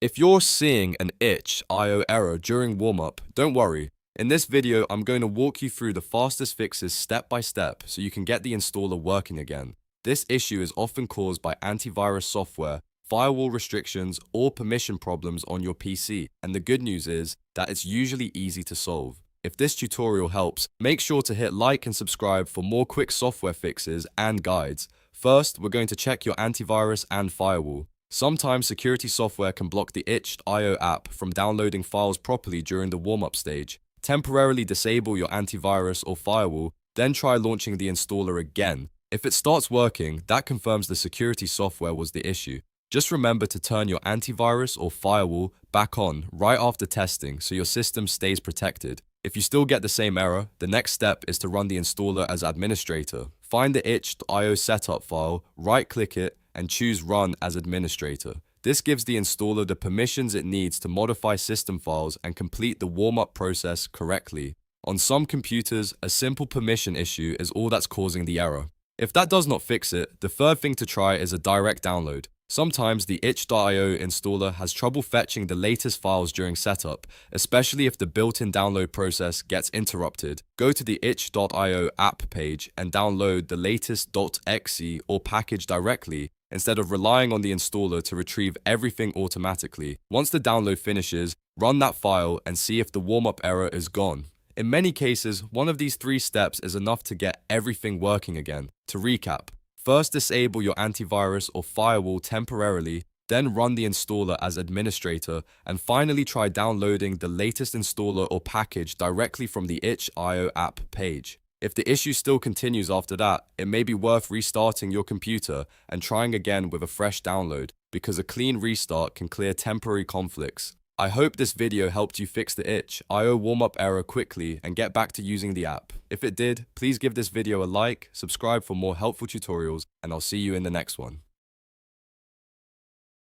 If you're seeing an itch.io error during warm-up, don't worry. In this video, I'm going to walk you through the fastest fixes step by step so you can get the installer working again. This issue is often caused by antivirus software, firewall restrictions, or permission problems on your PC, and the good news is that it's usually easy to solve. If this tutorial helps, make sure to hit like and subscribe for more quick software fixes and guides. First, we're going to check your antivirus and firewall. Sometimes security software can block the itch.io app from downloading files properly during the warm-up stage. Temporarily disable your antivirus or firewall, then try launching the installer again. If it starts working, that confirms the security software was the issue. Just remember to turn your antivirus or firewall back on right after testing so your system stays protected. If you still get the same error, the next step is to run the installer as administrator. Find the itch.io setup file, right-click it, and choose Run as Administrator. This gives the installer the permissions it needs to modify system files and complete the warm-up process correctly. On some computers, a simple permission issue is all that's causing the error. If that does not fix it, the third thing to try is a direct download. Sometimes the itch.io installer has trouble fetching the latest files during setup, especially if the built-in download process gets interrupted. Go to the itch.io app page and download the latest .exe or package directly, instead of relying on the installer to retrieve everything automatically. Once the download finishes, run that file and see if the warm-up error is gone. In many cases, one of these three steps is enough to get everything working again. To recap, first disable your antivirus or firewall temporarily, then run the installer as administrator, and finally try downloading the latest installer or package directly from the itch.io app page. If the issue still continues after that, it may be worth restarting your computer and trying again with a fresh download, because a clean restart can clear temporary conflicts. I hope this video helped you fix the itch.io warm-up error quickly and get back to using the app. If it did, please give this video a like, subscribe for more helpful tutorials, and I'll see you in the next one.